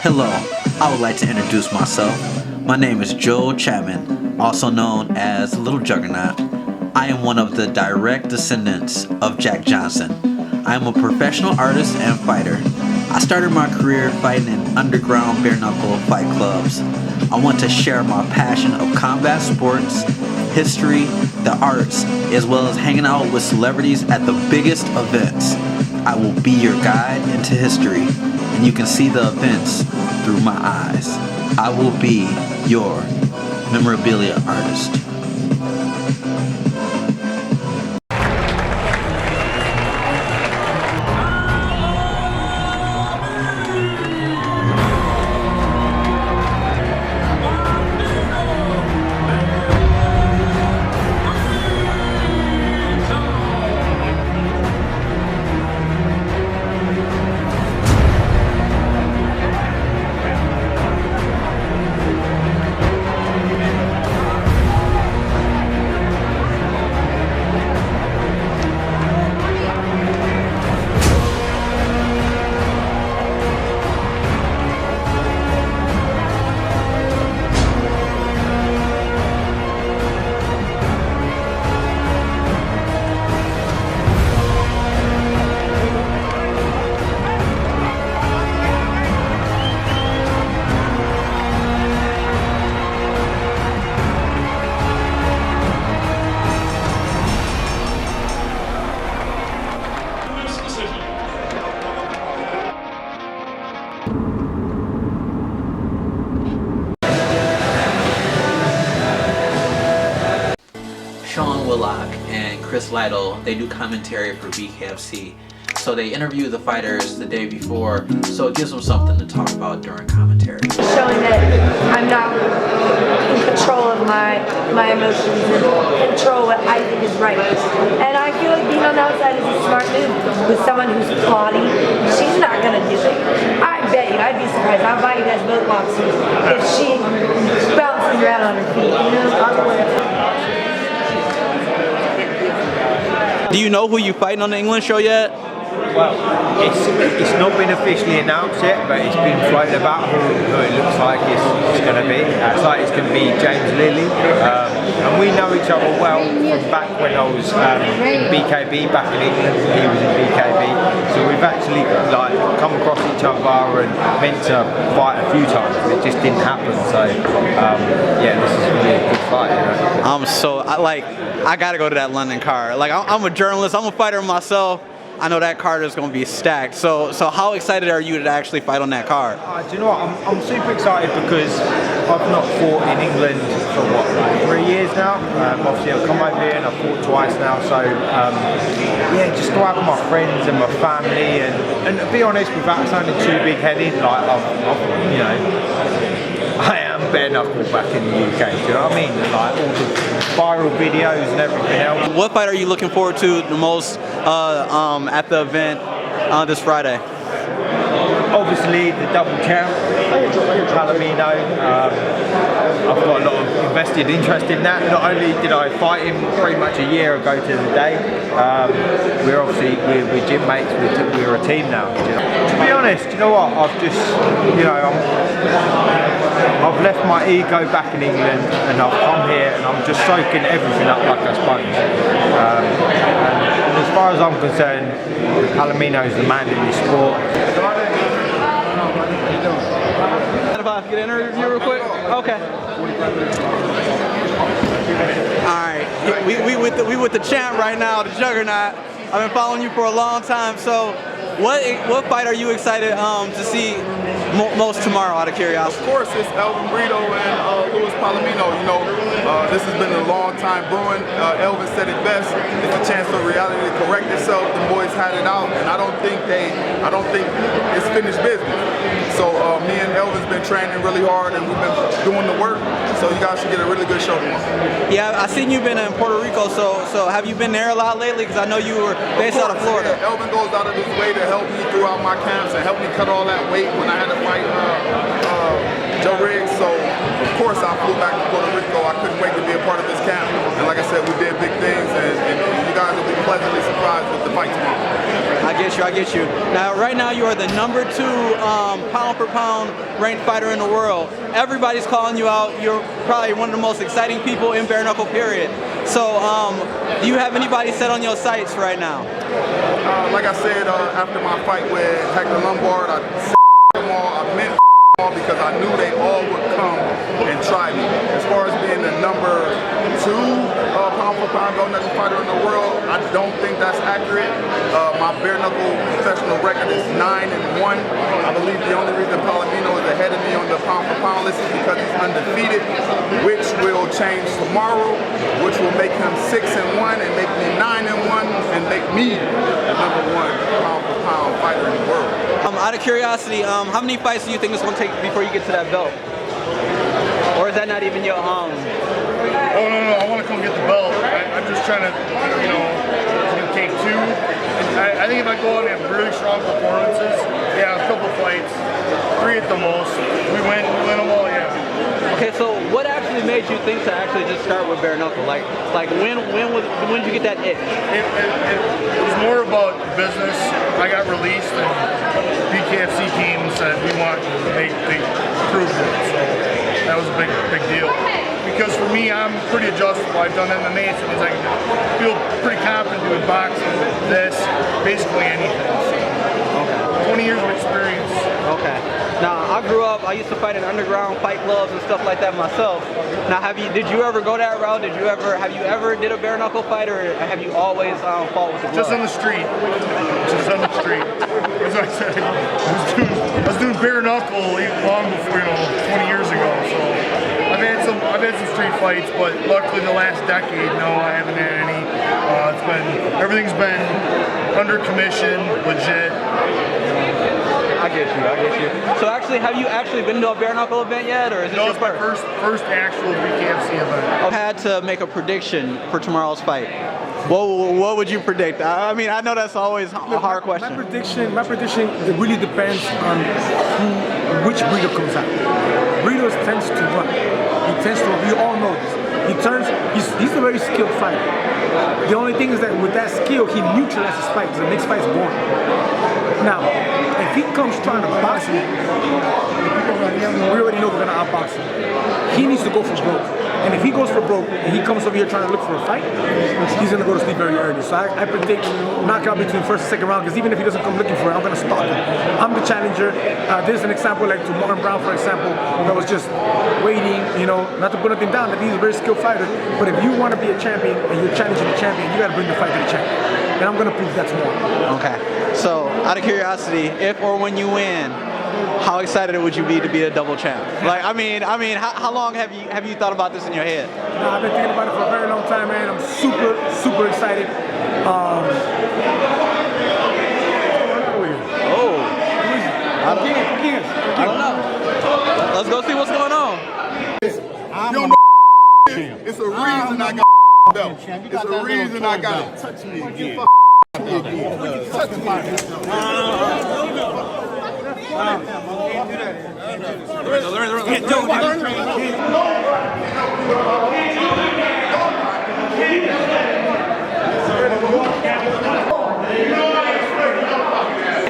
Hello, I would like to introduce myself. My name is Joel Chapman, also known as Little Juggernaut. I am one of the direct descendants of Jack Johnson. I am a professional artist and fighter. I started my career fighting in underground bare-knuckle fight clubs. I want to share my passion of combat sports, history, the arts, as well as hanging out with celebrities at the biggest events. I will be your guide into history, and you can see the events through my eyes. I will be your memorabilia artist. Sean Willock and Chris Lytle, they do commentary for BKFC. So they interview the fighters the day before, so it gives them something to talk about during commentary. Showing that I'm not in control of my emotions and control what I think is right. And I feel like being on the outside is a smart move with someone who's plotting. She's not going to do it. I bet you, I'd be surprised. I'll buy you guys both boxes if she bounces around on her feet. You know, Do you know who you fighting on the England show yet? Well, it's not been officially announced yet, but it's been floated about who it looks like it's going to be. It's like it's going to be James Lilly, and we know each other well from back when I was in BKB, back in England. He was in BKB, so we've actually like come across each other and meant to fight a few times. It just didn't happen. So yeah, this is really a good fight. You know? I gotta go to that London card. Like, I'm a journalist, I'm a fighter myself. I know that card is going to be stacked. So how excited are you to actually fight on that card? Do you know what? I'm super excited because I've not fought in England for what, like 3 years now. Obviously I've come over here and I've fought twice now. So yeah, just go out with my friends and my family and to be honest, without sounding too big-headed, like you know, I am bare knuckle back in the UK. Do you know what I mean? Like all the viral videos and everything else. What fight are you looking forward to the most at the event this Friday? Obviously the double champ, Palomino. I've got a lot of invested interest in that. Not only did I fight him pretty much a year ago to the day, we're gym mates, we're a team now. You know? To be honest, you know what, I've just, you know, I've left my ego back in England and I've come here and I'm just soaking everything up like a sponge. And as far as I'm concerned, Palomino is the man in this sport. If I get an interview real quick? Okay. Alright, we with the champ right now, the Juggernaut. I've been following you for a long time, so what fight are you excited to see most tomorrow, out of curiosity? Of course, it's Elvin Brito and Luis Palomino. You know, this has been a long time brewing. Elvin said it best. It's a chance for reality to correct itself. The boys had it out, and I don't think it's finished business. So me and Elvin's been training really hard, and we've been doing the work. So you guys should get a really good show tomorrow. Yeah, I seen you've been in Puerto Rico. So have you been there a lot lately? Because I know you were based out of Florida. Yeah, Elvin goes out of his way to help me throughout my camps and help me cut all that weight when I had to fight Joe Riggs. So of course I flew back to Puerto Rico. I couldn't wait to be a part of this camp. And like I said, we did big things, and you guys will be pleasantly surprised with the fight tomorrow. I I get you. Now, right now, you are the #2 pound for pound ranked fighter in the world. Everybody's calling you out. You're probably one of the most exciting people in bare knuckle, period. So, do you have anybody set on your sights right now? Like I said, after my fight with Hector Lombard, I them all. I meant all because I knew they all would come and try me. As far as being the #2 pound for pound gold knuckle fighter in the world, I don't think that's accurate. My bare knuckle professional record is 9-1. I believe the only reason Palomino is ahead of me on the pound for pound list is because he's undefeated, which will change tomorrow, which will make him 6-1 and make me 9-1 and make me the #1 pound for pound fighter in the world. Out of curiosity, how many fights do you think it's going to take before you get to that belt? Or is that not even your Oh no, I want to come get the belt. I'm just trying to, you know, it's going to take 2. I think if I go out and have really strong performances, yeah, a couple fights, 3 at the most. We win them all, yeah. Okay, so what actually made you think to actually just start with bare knuckle? Like when did you get that itch? It was more about business. I got released and BKFC team said we want to make the improvement. So that was a big deal. Because for me, I'm pretty adjustable. I've done MMA, so I feel pretty confident doing boxing, this, basically anything. Okay. 20 years of experience. Okay. Now, I grew up, I used to fight in underground fight clubs and stuff like that myself. Now, did you ever go that route? Have you ever did a bare knuckle fight, or have you always fought with the glove? Just on the street. Just on the street. As I said, I was doing bare knuckle long before, 20 years ago. So I've had some street fights, but luckily in the last decade, no, I haven't had any. Everything's been under commission, legit. I get you. So actually, have you actually been to a bare knuckle event yet, or is this your it's my first actual BKFC event. I had to make a prediction for tomorrow's fight. What would you predict? I mean, I know that's always a hard question. My prediction, it really depends on which breeder comes out. Breeders tends to run. We all know this. He's a very skilled fighter. The only thing is that with that skill, he neutralizes fights. It makes fights boring. Now, if he comes trying to box me, we already know we're going to outbox him. He needs to go for broke. And if he goes for broke and he comes over here trying to look for a fight, he's going to go to sleep very early. So I predict knockout between first and second round, because even if he doesn't come looking for it, I'm going to stop him. I'm the challenger. There's an example like to Martin Brown, for example, that was just waiting, not to put anything down, that he's a very skilled fighter. But if you want to be a champion and you're challenging the champion, you got to bring the fight to the champion. And I'm going to prove that's more. Okay. So, out of curiosity, if or when you win, how excited would you be to be a double champ? Like, I mean, how long have you thought about this in your head? I've been thinking about it for a very long time, man. I'm super excited. I don't know. Let's go see what's going on. It's a reason I got belt. It's a reason I got it. Touch me again. Touch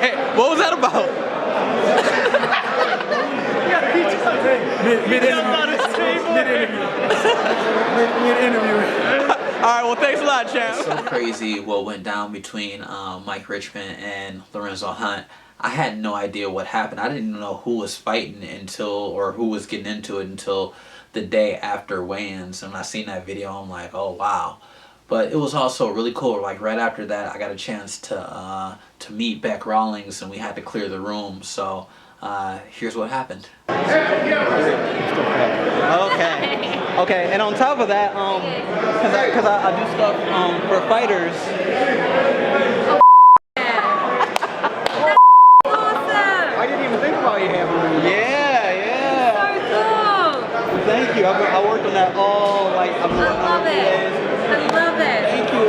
Hey, what was that about? Mid-interview. All right, well, thanks a lot, champ. So crazy what went down between Mike Richmond and Lorenzo Hunt. I had no idea what happened. I didn't know who was fighting or who was getting into it until the day after weigh-ins. And when I seen that video, I'm like, oh, wow. But it was also really cool. Like, right after that, I got a chance to meet Beck Rawlings, and we had to clear the room. So here's what happened. Okay, and on top of that, because I do stuff for fighters. Awesome! I didn't even think about you having one. Yeah. So cool! Thank you. I worked on that all, I love it. Thank you.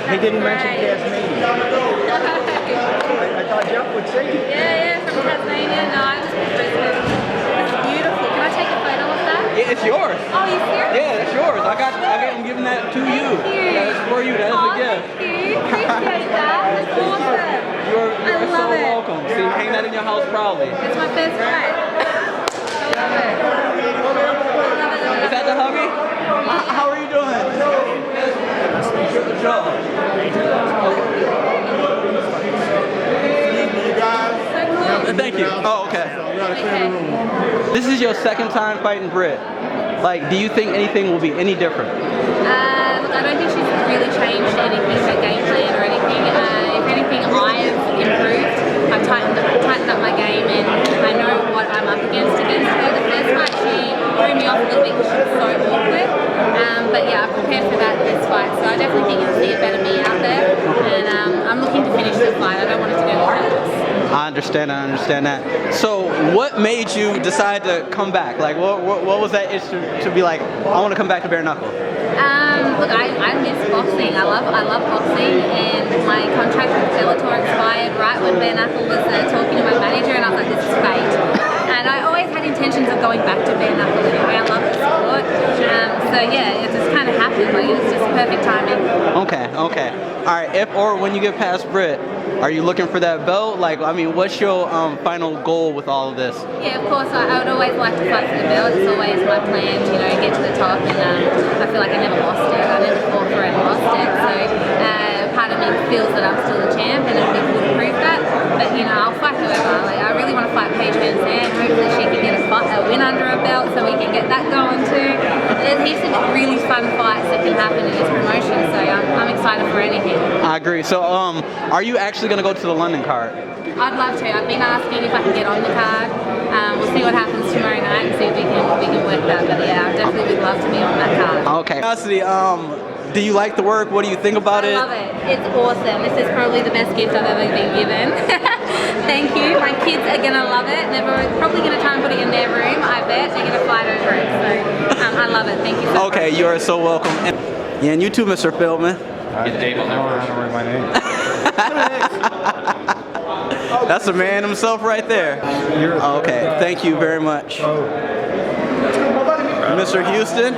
He didn't mention Tasmania. I thought Jeff would say it. Yeah, from Tasmania. No, I was from Brisbane. It's beautiful. Can I take a photo of that? Yeah, it's yours. Oh, you serious? Yeah, it's yours. I'm giving that to you. Thank you. That is for you. That is a gift. Thank you. Appreciate that. That's awesome. so it. welcome. See, hang that in your house proudly. It's my first fight. Love it. Is that the hubby? How are you doing? Joe. Thank you. Oh, okay. This is your second time fighting Britt. Like, do you think anything will be any different? Look, I don't think she's really changed anything, her game plan or anything. If anything, I've improved. I've tightened up my game, and I know what I'm up against her. The first fight, she threw me off a little bit because she was so awkward. But yeah, I've prepared for that this fight, so I definitely think you'll see a better me out there. And I'm looking to finish the fight. I don't want it to go to rounds. I understand that. So what made you decide to come back? Like, what was that itch to be like, I want to come back to bare knuckle? Look, I miss boxing. I love boxing, and my contract with Bellator expired right when bare knuckle was talking to my manager, and I was like, this is fate. And I always had intentions of going back to bare knuckle anyway. I love the sport. So yeah, it just kind of happened. Like, it was just perfect timing. Okay. All right. If or when you get past Britt, are you looking for that belt? Like, I mean, what's your final goal with all of this? Yeah, of course. I would always like to fight for the belt. It's always my plan to, get to the top, and I feel like I never lost it. I never fought for it and lost it. So part of me feels that I'm still the champ, and it'll be cool to prove that. But I'll fight whoever. Like, I really want to fight Paige Van Zandt. Hopefully, she can get a win under her belt, so we can get that going too. There's heaps of really fun fights that can happen in this promotion. So I'm excited for anything. I agree. So, are you actually going to go to the London card? I'd love to. I've been asking if I can get on the card. We'll see what happens tomorrow night and see if we can work that. But yeah, I definitely would love to be on that card. Okay. Cassidy, do you like the work? What do you think about it? I love it. It's awesome. This is probably the best gift I've ever been given. Thank you. My kids are going to love it. They're probably going to try and put it in their room. I bet they're going to fight over it. So I love it. Thank you so much. Okay, you are so welcome. And you too, Mr. Philman. Get Dave on there. I don't know my name. That's the man himself right there. Okay, thank you very much. Mr. Houston,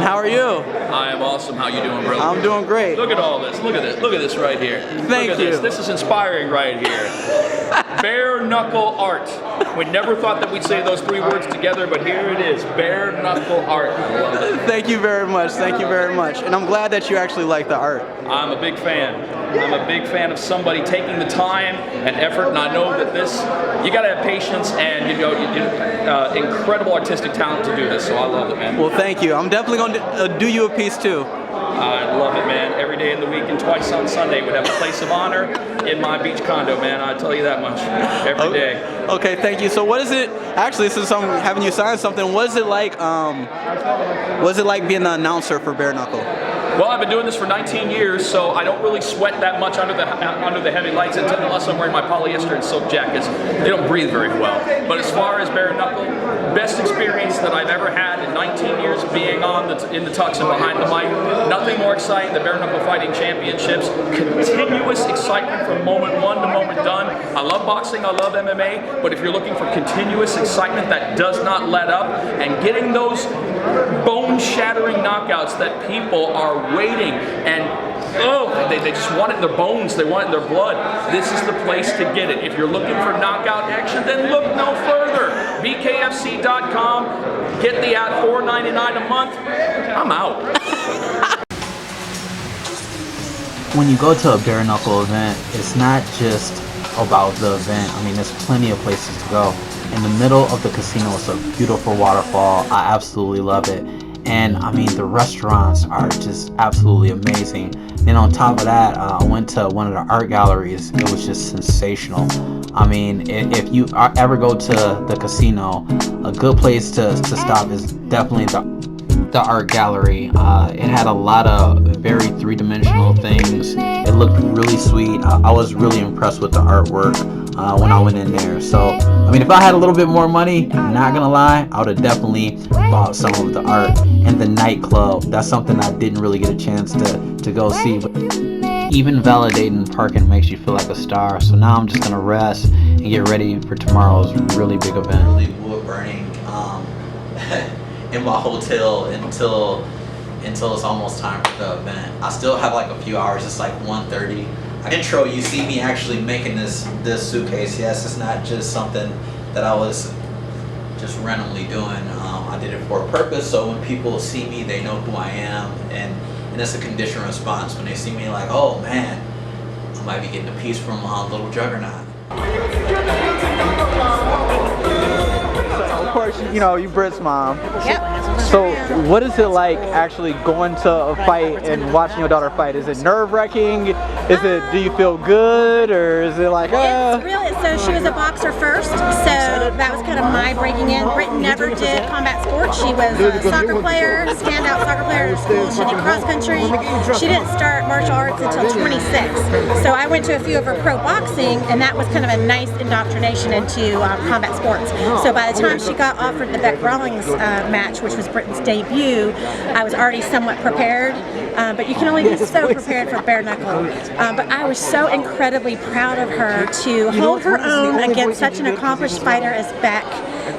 how are you? I am awesome. How you doing, brother? I'm doing great. Look at all this. Look at this. Look at this right here. Thank Look at you. This is inspiring right here. Bare knuckle art. We never thought that we'd say those three words together, but here it is. Bare knuckle art. I love it. Thank you very much. Thank you very much. And I'm glad that you actually like the art. I'm a big fan. I'm a big fan of somebody taking the time and effort, and I know that you got to have patience and incredible artistic talent to do this. So I love it, man. Well, thank you. I'm definitely going to do you a piece too. I love it, man. Every day of the week and twice on Sunday would have a place of honor in my beach condo, man. I tell you that much. Every day. Okay, thank you. So what is it? Actually, since I'm having you sign something, what is it like? Was it like being the announcer for bare knuckle? Well, I've been doing this for 19 years, so I don't really sweat that much under the heavy lights unless I'm wearing my polyester and silk jackets. They don't breathe very well. But as far as bare knuckle, best experience that I've ever had in 19 years of being in the tux and behind the mic. Nothing more exciting than bare knuckle fighting championships. Continuous excitement from moment one to moment done. I love boxing, I love MMA, but if you're looking for continuous excitement that does not let up and getting those bone-shattering knockouts that people are waiting and they just want it in their bones, they want it in their blood. This is the place to get it. If you're looking for knockout action, then look no further. BKFC.com. Get the at $4.99 a month. I'm out. When you go to a bare knuckle event, it's not just about the event. I mean, there's plenty of places to go. In the middle of the casino is a beautiful waterfall. I absolutely love it. And I mean, the restaurants are just absolutely amazing. And on top of that, I went to one of the art galleries. It was just sensational. I mean, if you ever go to the casino, a good place to stop is definitely the art gallery. It had a lot of very three-dimensional things. It looked really sweet. I was really impressed with the artwork when I went in there. So, I mean, if I had a little bit more money, not gonna lie, I would have definitely bought some of the art. And the nightclub, that's something I didn't really get a chance to go see. But even validating parking makes you feel like a star. So now I'm just gonna rest and get ready for tomorrow's really big event. Really wood burning in my hotel until it's almost time for the event. I still have like a few hours. It's like 1:30. intro, you see me actually making this suitcase. Yes, it's not just something that I was just randomly doing. I did it for a purpose, so when people see me, they know who I am, and it's a conditioned response. When they see me, like, oh man, I might be getting a piece from Little Juggernaut. Of course, you know, you Brit's mom. Yep. So what is it like actually going to a fight and watching your daughter fight? Is it nerve-wracking? Is it, do you feel good, or is it like, It's really, so she was a boxer first, so that was kind of my breaking in. Britton never did combat sports. She was a soccer player, standout soccer player in school. She did cross country. She didn't start martial arts until 26. So I went to a few of her pro boxing, and that was kind of a nice indoctrination into combat sports. So by the time she got offered the Beck Rawlings match, which was Britton's debut, I was already somewhat prepared, but you can only be so prepared for bare knuckle. But I was so incredibly proud of her to hold her own against such an accomplished fighter as Beck.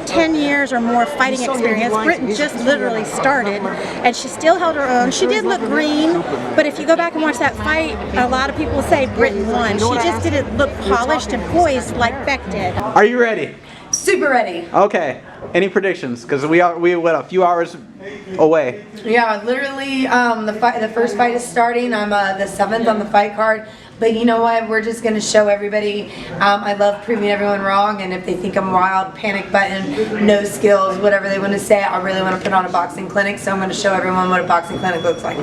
10 years or more fighting experience. Britton just literally started, and she still held her own. She did look green, but if you go back and watch that fight, a lot of people say Britton won. She just didn't look polished and poised like Beck did. Are you ready? Super ready. Okay. Any predictions? Because we went a few hours away. Yeah, literally, the first fight is starting. I'm the 7th on the fight card. But you know what? We're just going to show everybody. I love proving everyone wrong, and if they think I'm wild, panic button, no skills, whatever they want to say, I really want to put on a boxing clinic. So I'm going to show everyone what a boxing clinic looks like.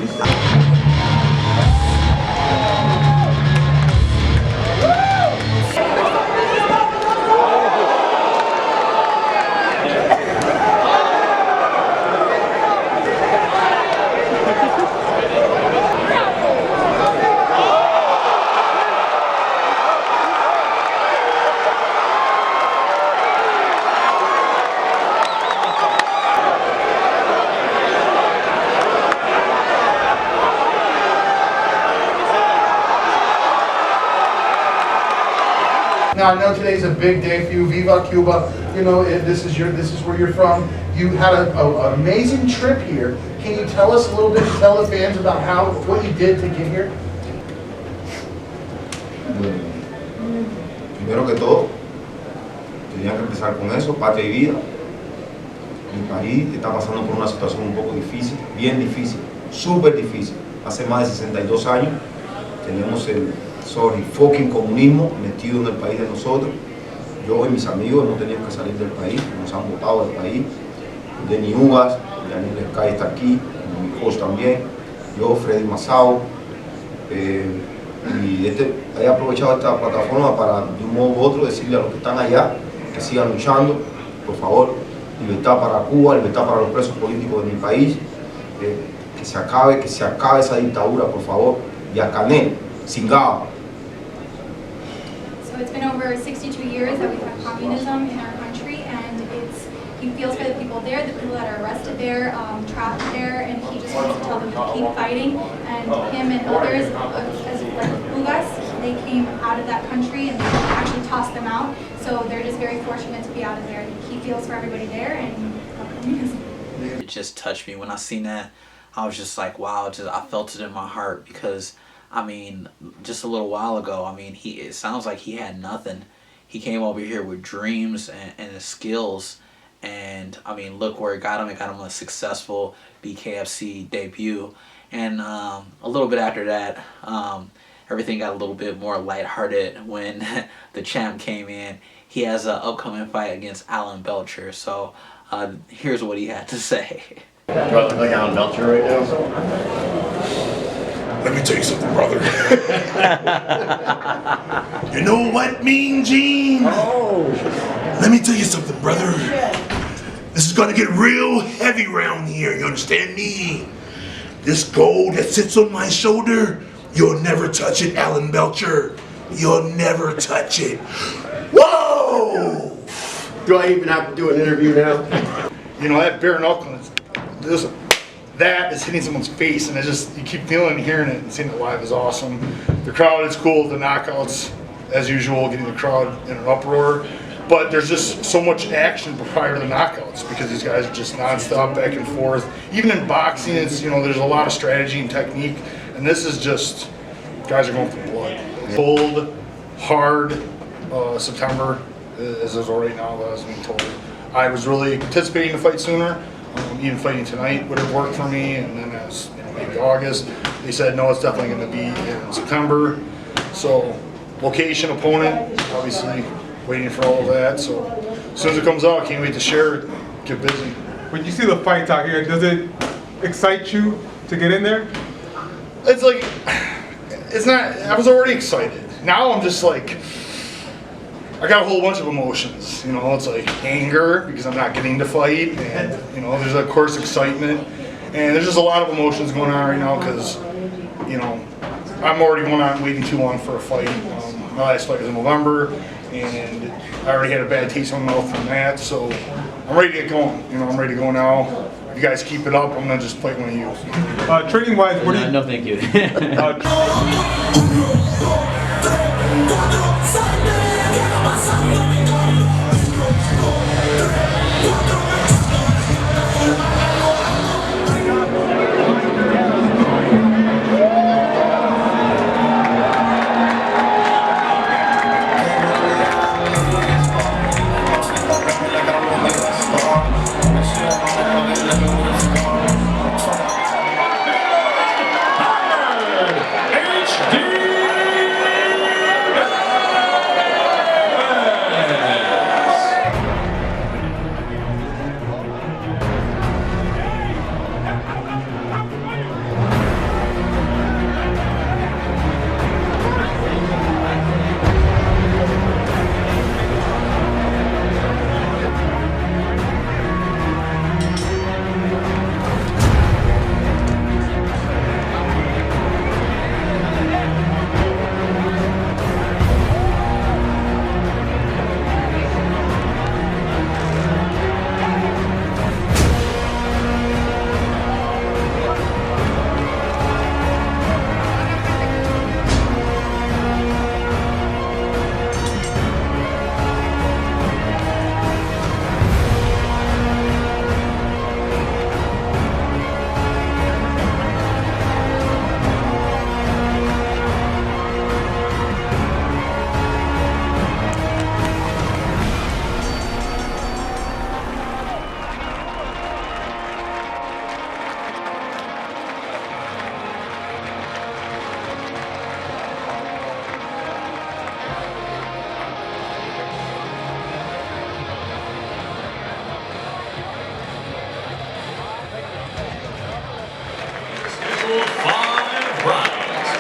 Now I know today's a big day for you. Viva Cuba! You know this is where you're from. You had an amazing trip here. Can you tell us a little bit? Tell the fans about what you did to get here. Primero que todo, tenía que empezar con eso, patria y vida. Mi país está pasando por una situación un poco difícil, bien difícil, súper difícil. Hace más de 62 años tenemos el fucking comunismo metido en el país de nosotros. Yo y mis amigos hemos tenido que salir del país, nos han botado del país. Denny Uvas, Daniel Sky está aquí, mi coach también, yo, Freddy Masao. Y he aprovechado esta plataforma para de un modo u otro decirle a los que están allá que sigan luchando, por favor, libertad para Cuba, libertad para los presos políticos de mi país, que se acabe esa dictadura, por favor, Yacané, Singao. So it's been over 62 years that we've had communism in our country, and he feels for the people there, the people that are arrested there, trapped there, and he just wants to tell them to keep fighting. And him and others, as like Ugas, they came out of that country and they actually tossed them out. So they're just very fortunate to be out of there. He feels for everybody there, and it just touched me when I seen that. I was just like, wow, I felt it in my heart, because I mean, just a little while ago, I mean, it sounds like he had nothing. He came over here with dreams and his skills, and I mean, look where it got him. It got him a successful BKFC debut, and a little bit after that, everything got a little bit more lighthearted when the champ came in. He has an upcoming fight against Alan Belcher, so here's what he had to say. Do I look like Alan Belcher right now? Let me tell you something, brother. You know what, Mean Gene? Oh. Let me tell you something, brother. This is gonna get real heavy around here, you understand me? This gold that sits on my shoulder, you'll never touch it, Alan Belcher. You'll never touch it. Whoa! Do I even have to do an interview now? You know, that bare knuckle, that is hitting someone's face, and you keep feeling and hearing it, and seeing it live is awesome. The crowd is cool, the knockouts, as usual, getting the crowd in an uproar. But there's just so much action prior to the knockouts, because these guys are just nonstop back and forth. Even in boxing, there's a lot of strategy and technique, and this is just, guys are going for blood. Cold, hard September as is right now, as I've been told. I was really anticipating to fight sooner. Even fighting tonight would have worked for me, and then as maybe August, they said no, it's definitely going to be in September. So location, opponent, obviously waiting for all of that. So as soon as it comes out, can't wait to share it. Get busy. When you see the fights out here, does it excite you to get in there? It's like, it's not, I was already excited. Now I'm just like, I got a whole bunch of emotions. It's like anger because I'm not getting to fight, and there's of course excitement, and there's just a lot of emotions going on right now because, I'm already going on waiting too long for a fight. My last fight was in November, and I already had a bad taste in my mouth from that, so I'm ready to get going. I'm ready to go now. If you guys keep it up, I'm gonna just fight one of you. Training wise, what do you? No, thank you.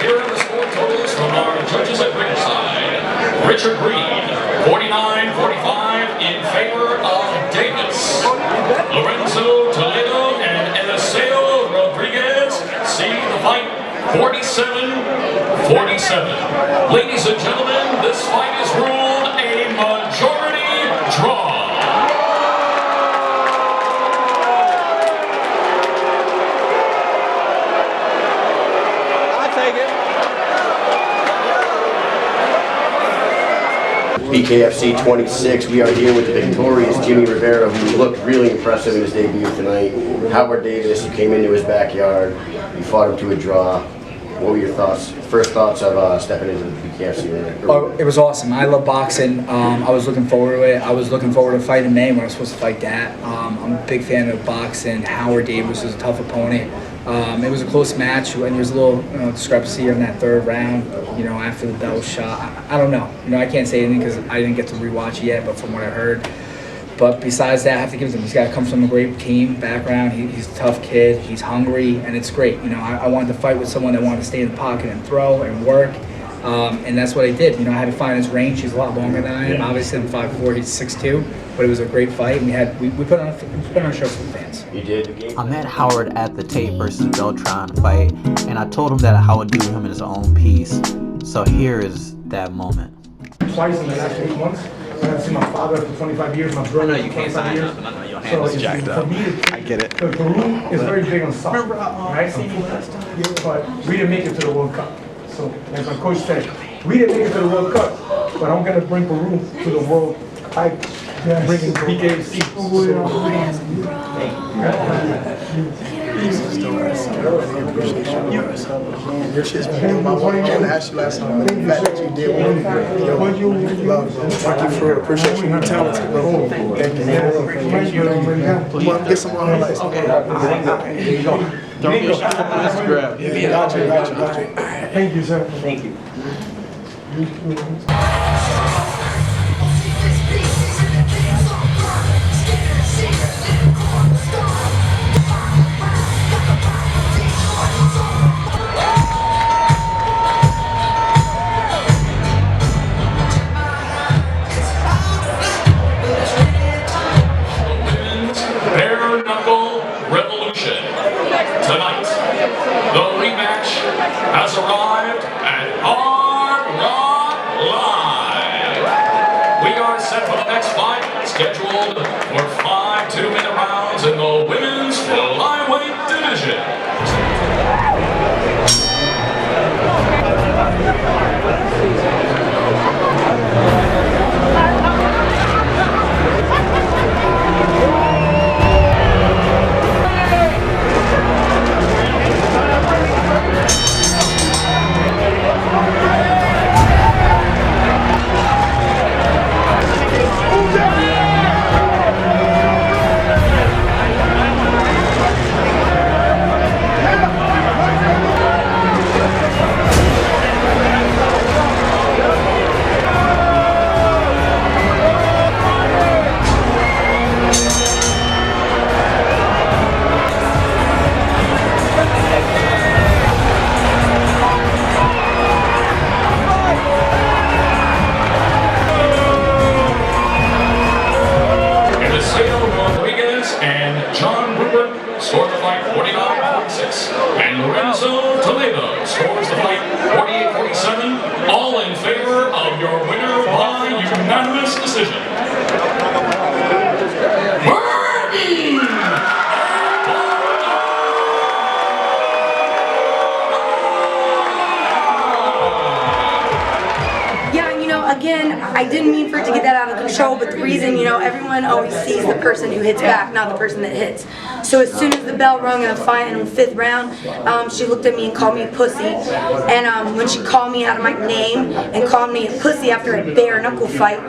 Here are the score totals from our judges at ringside. Richard Green, 49-45 in favor of Davis. Lorenzo Toledo and Eliseo Rodriguez see the fight 47-47. Ladies and gentlemen, this fight is ruled a majority draw. BKFC 26, we are here with the victorious Jimmy Rivera, who looked really impressive in his debut tonight. Howard Davis, you came into his backyard, you fought him to a draw. What were your thoughts, first thoughts of stepping into the BKFC ring? Oh, it was awesome. I love boxing. I was looking forward to it. I was looking forward to fighting May when I was supposed to fight that. I'm a big fan of boxing. Howard Davis was a tough opponent. It was a close match, and there was a little discrepancy in that third round. After the bell shot, I don't know. I can't say anything because I didn't get to rewatch it yet. But from what I heard, but besides that, I have to give it to him. He's got to come from a great team background. He's a tough kid. He's hungry, and it's great. I wanted to fight with someone that wanted to stay in the pocket and throw and work. And that's what I did. I had to find his range. He's a lot longer than I am. Obviously, I'm 5'4", he's 6'2", but it was a great fight. And we put on a show for the fans. You did. I met Howard at the Tate versus Beltran fight, and I told him that I would do him in his own piece. So here is that moment. Twice in the last 8 months. I haven't seen my father for 25 years. My brother. I know you can't sign nothing. I know your hand is jacked up. I get it. Peru is very big on soccer, right? But we didn't make it to the World Cup. So, as my coach said, we didn't make it to the World Cup, but I'm going to bring Peru to the World. I'm bringing BKFC. Your shit's been doing my one. I asked you last time. you did what you love, bro. Thank you for appreciate you. You're talented, bro. Thank you, man. Well, get some more highlights. Okay. Here you go. Don't be ashamed of Instagram. Yeah, got you. Thank you, sir. Thank you. Bare Knuckle Revolution. Tonight, the rematch has arrived at Hard Rock Live. We are set for the next fight, scheduled for 5 2-minute rounds in the women's flyweight division. Scored the fight 49-46, and Lorenzo Toledo scores the fight 48-47, all in favor of your winner by unanimous decision. Again, I didn't mean for it to get that out of control, but the reason, everyone always sees the person who hits back, not the person that hits. So as soon as the bell rung in the fight in the 5th round, she looked at me and called me a pussy. And when she called me out of my name and called me a pussy after a bare knuckle fight,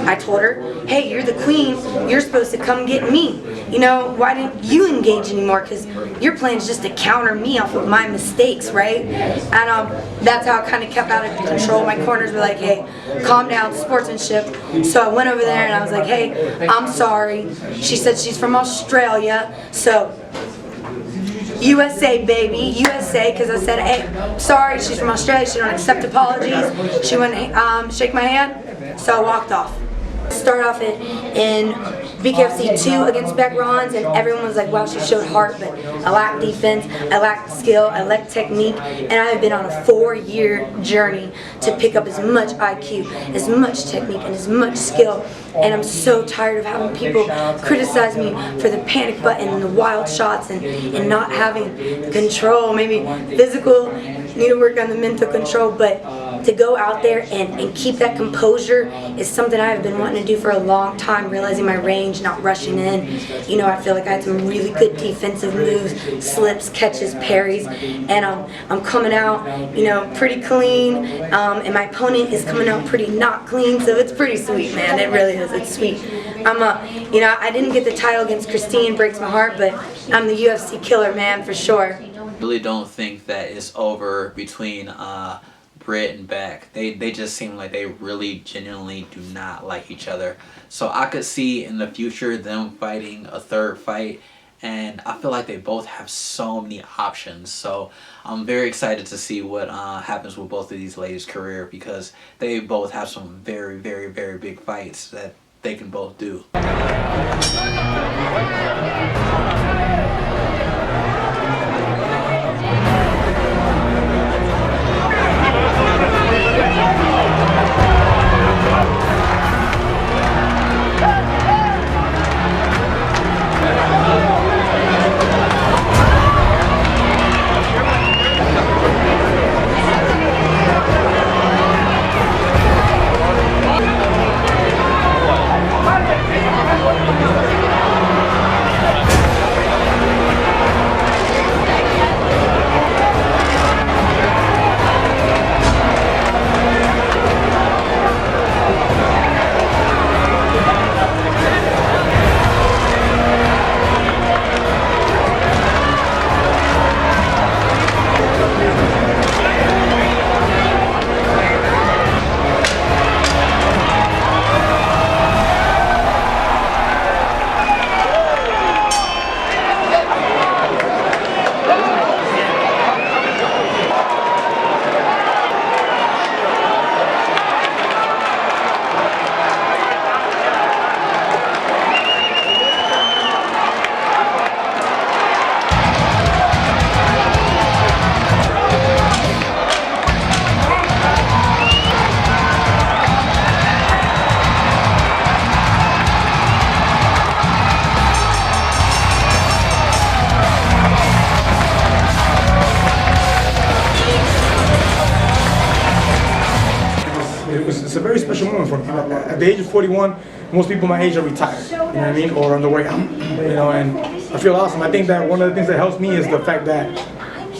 I told her, hey, you're the queen, you're supposed to come get me. Why didn't you engage anymore? Because your plan is just to counter me off of my mistakes, right? And that's how it kind of kept out of control. My corners were like, hey, calm down, sportsmanship. So I went over there and I was like, hey, I'm sorry. She said she's from Australia, so USA, baby, USA, because I said, hey, sorry, she's from Australia, she don't accept apologies. She wouldn't shake my hand, so I walked off. Started off in BKFC 2 against Beck Rons, and everyone was like, wow, she showed heart, but I lacked defense, I lacked skill, I lacked technique, and I have been on a 4-year journey to pick up as much IQ, as much technique, and as much skill. And I'm so tired of having people criticize me for the panic button and the wild shots and not having control. Maybe physical, need to work on the mental control, but to go out there and keep that composure is something I've been wanting to do for a long time, realizing my range, not rushing in. I feel like I had some really good defensive moves, slips, catches, parries, and I'm coming out, pretty clean, and my opponent is coming out pretty not clean, so it's pretty sweet, man. It really is. It's sweet. I didn't get the title against Christine, breaks my heart, but I'm the UFC killer, man, for sure. I really don't think that it's over between Britt and Beck. They just seem like they really genuinely do not like each other. So I could see in the future them fighting a 3rd fight, and I feel like they both have so many options. So I'm very excited to see what happens with both of these ladies' career, because they both have some very, very, very big fights that they can both do. a very special moment for me. At the age of 41, most people my age are retired, you know what I mean, or on the way out, you know, and I feel awesome. I think that one of the things that helps me is the fact that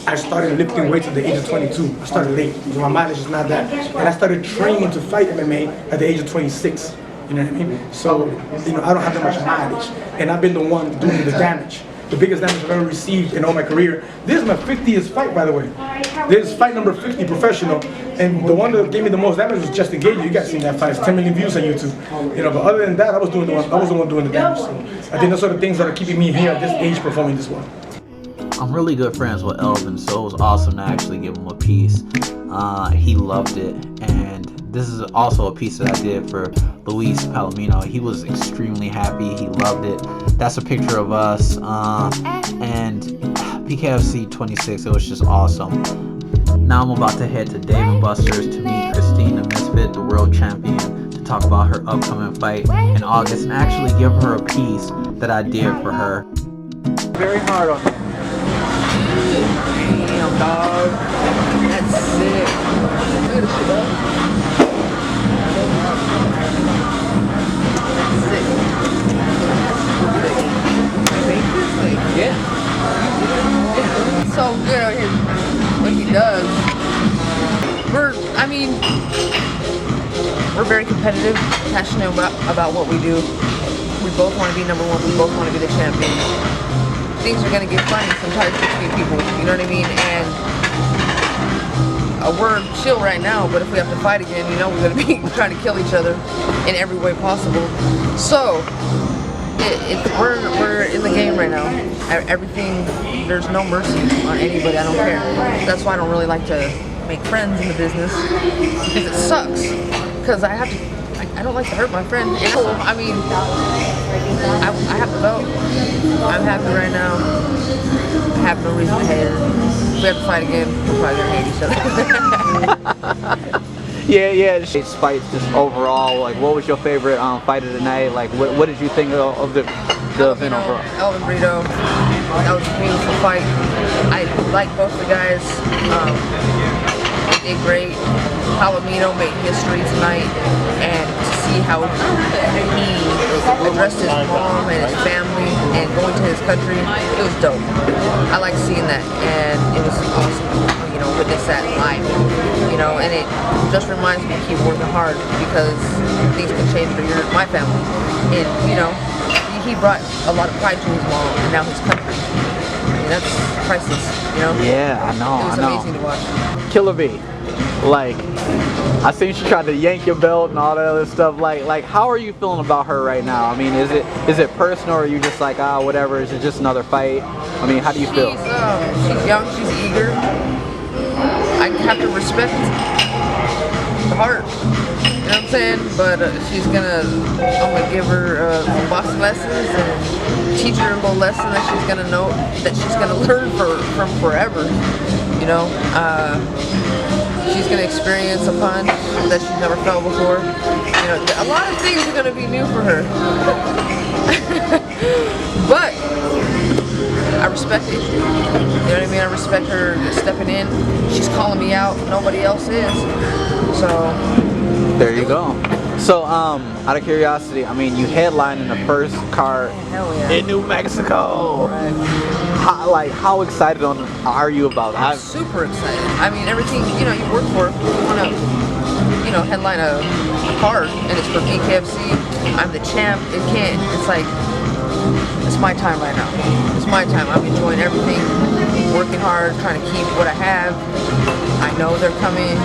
I started lifting weights at the age of 22. I started late, so my mileage is not that. And I started training to fight MMA at the age of 26, you know what I mean? So, you know, I don't have that much mileage, and I've been the one doing the damage. The biggest damage I've ever received in all my career. This is my 50th fight, by the way. This is fight number 50 professional, and the one that gave me the most damage was Justin Gage. You guys seen that fight? It's 10 million views on YouTube. You know, but other than that, I was the one doing the damage. So I think those are the things that are keeping me here at this age performing this well. I'm really good friends with Elvin, so it was awesome to actually give him a piece. He loved it, and this is also a piece that I did for Luis Palomino. He was extremely happy. He loved it. That's a picture of us, and BKFC 26. It was just awesome. Now I'm about to head to Dave & Buster's to meet Christine the Misfit, the world champion, to talk about her upcoming fight in August and actually give her a piece that I did for her. Very hard on me. Damn, dog. That's sick. Look at this shit, dog. Yeah. It's so good out here. What he does. We're very competitive, passionate about what we do. We both want to be number one. We both want to be the champion. Things are gonna get funny sometimes between people. You know what I mean? And we're chill right now, but if we have to fight again, you know, we're gonna be trying to kill each other in every way possible. So. We're in the game right now. Everything, there's no mercy on anybody. I don't care. That's why I don't really like to make friends in the business, because it sucks. Because I don't like to hurt my friend. And so, I mean, I have the belt. I'm happy right now. I have no reason to hate her. If we have to fight again, we're probably gonna hate each other. Yeah. Fights just overall, like, what was your favorite fight of the night? Like, what did you think of the event overall? Elvin Brito, that was a beautiful fight. I like both the guys. They did great. Palomino made history tonight, and to see how he addressed his mom and his family and going to his country, it was dope. I like seeing that, and it was awesome, you know, witness that live, you know, and it just reminds me to keep working hard, because things can change for my family. And, you know, he brought a lot of pride to his mom and now his country. I mean, that's priceless, you know? Yeah, I know. It was amazing to watch. Killer B, like, I seen she tried to yank your belt and all that other stuff. Like, how are you feeling about her right now? I mean, is it personal, or are you just like, whatever? Is it just another fight? I mean, how do you feel? She's young. She's eager. I have to respect the heart. You know what I'm saying? But I'm gonna give her some boxing lessons and teach her a little lesson that she's gonna know, that she's gonna learn from forever. You know, she's gonna experience a punch that she's never felt before. You know, a lot of things are gonna be new for her. But I respect it. You know what I mean? I respect her stepping in. She's calling me out. Nobody else is. So there you go. So, out of curiosity, I mean, you headlined in the first card in New Mexico. Right. How excited are you about it? I'm super excited. I mean, everything, you know, you work for, you want to, you know, headline a card, and it's for BKFC. I'm the champ. It's my time right now. It's my time. I'm enjoying everything, working hard, trying to keep what I have. I know they're coming,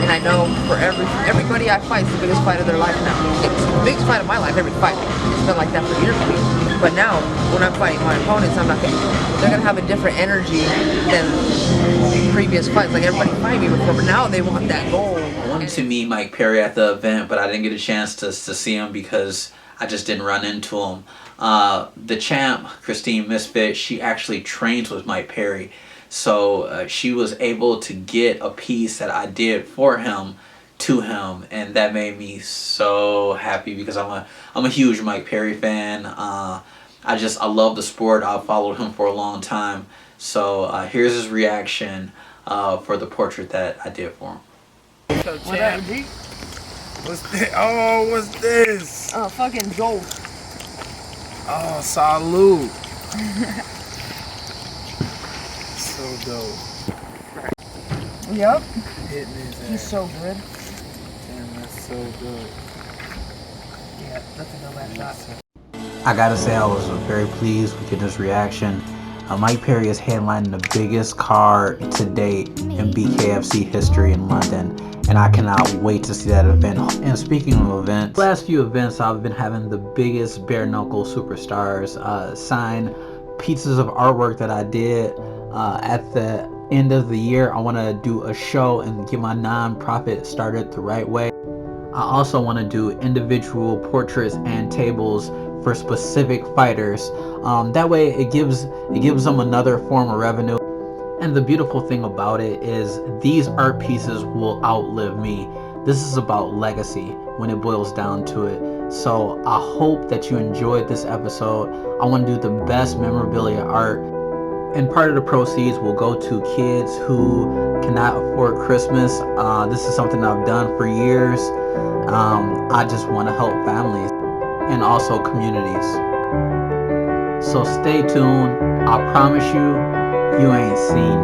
and I know for everybody I fight, it's the biggest fight of their life now. It's the biggest fight of my life, every fight. It's been like that for years for me. But now, when I'm fighting my opponents, they're gonna have a different energy than previous fights. Like, everybody fighting me before, but now they want that goal. I wanted to meet Mike Perry at the event, but I didn't get a chance to see him because I just didn't run into him. The champ, Christine Misfit, she actually trains with Mike Perry. So she was able to get a piece that I did for him to him, and that made me so happy, because I'm a huge Mike Perry fan. I love the sport. I've followed him for a long time. So here's his reaction for the portrait that I did for him. So, champ, What's this? Oh, what's this? Oh, fucking Jolt. Oh, salute. So dope. Yep. Hitting his He's ass. so good. Damn, that's so good. Yeah, that's a no bad shot. I gotta say I was very pleased with this reaction. Mike Perry is headlining the biggest card to date in BKFC history in London, and I cannot wait to see that event. And speaking of events, the last few events I've been having the biggest bare knuckle superstars sign pieces of artwork that I did at the end of the year. I want to do a show and get my non-profit started the right way. I also want to do individual portraits and tables for specific fighters. That way it gives them another form of revenue. And the beautiful thing about it is these art pieces will outlive me. This is about legacy when it boils down to it. So I hope that you enjoyed this episode. I want to do the best memorabilia art, and part of the proceeds will go to kids who cannot afford Christmas. This is something I've done for years. I just want to help families and also communities. So stay tuned. I promise you, you ain't seen